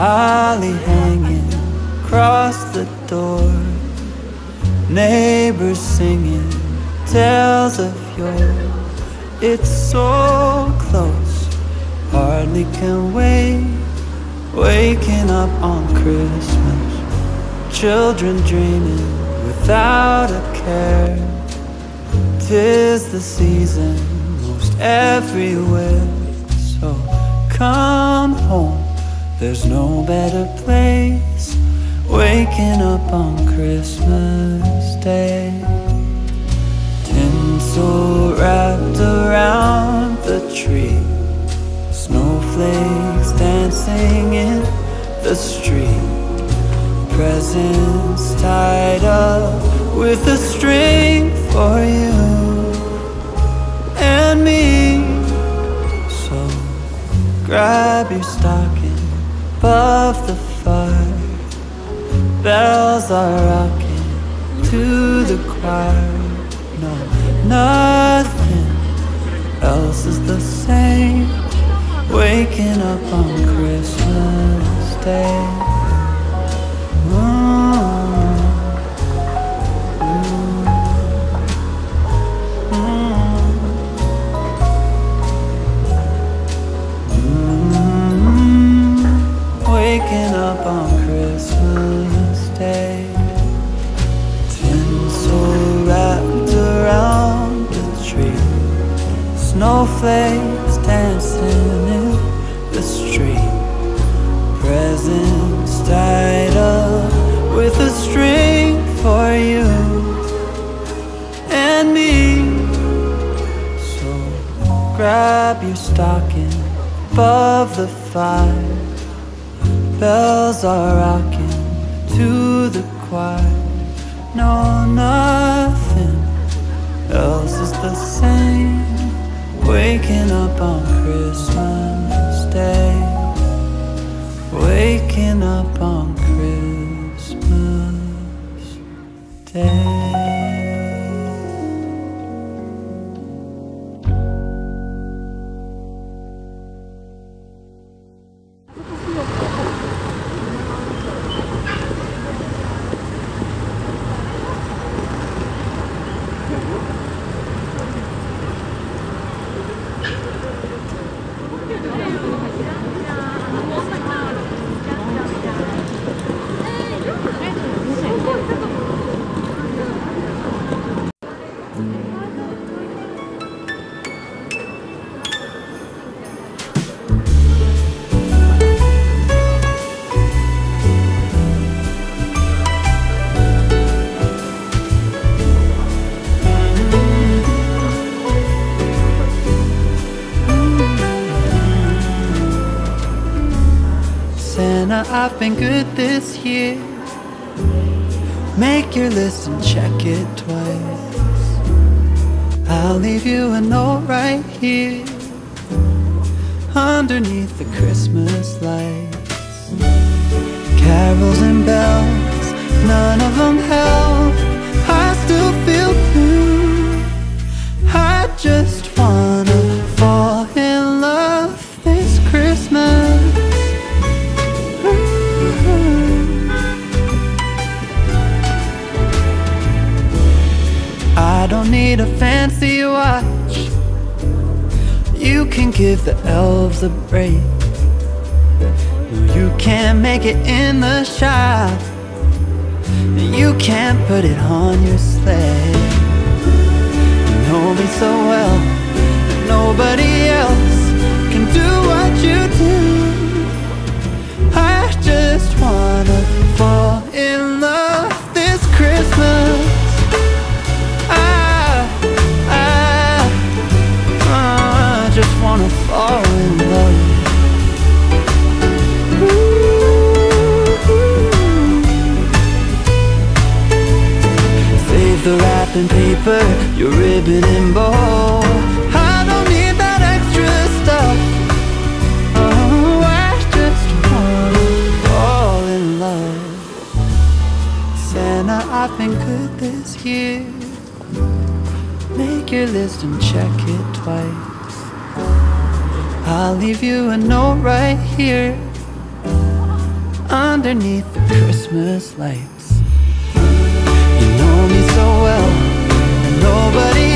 holly hanging across the door, neighbors singing tales of yore. It's so close, hardly can wait. Waking up on Christmas, children dreaming without a care. 'Tis the season most everywhere, so come home, there's no better place. Waking up on Christmas Day, tinsel wrapped around the tree, snowflakes dancing in the street, presents tied up with a string for you and me. So grab your stocking above the fire, bells are rocking to the choir. No, nothing else is the same. Waking up on Christmas Day. Waking up on Christmas Day, tinsel wrapped around the tree, snowflakes dancing in the street, presents tied up with a string for you and me. So grab your stocking above the fire, bells are rocking to the choir. No, nothing else is the same. Waking up on Christmas Day, waking up on Christmas Day. I've been good this year. Make your list and check it twice. I'll leave you a note right here underneath the Christmas lights. Carols and bells, none of them help. I still feel blue. I just wanna fall in love this Christmas. I don't need a fancy watch. You can give the elves a break. No, you can't make it in the shop. You can't put it on your sleigh. You know me so well that nobody else can do what you do. I just wanna fall in love this Christmas. I just wanna fall in love. Save the wrapping paper, your ribbon and bow. I don't need that extra stuff. Oh, I just wanna fall in love. Santa, I've been good this year. Make your list and check it twice. I'll leave you a note right here underneath the Christmas lights. You know me so well, and nobody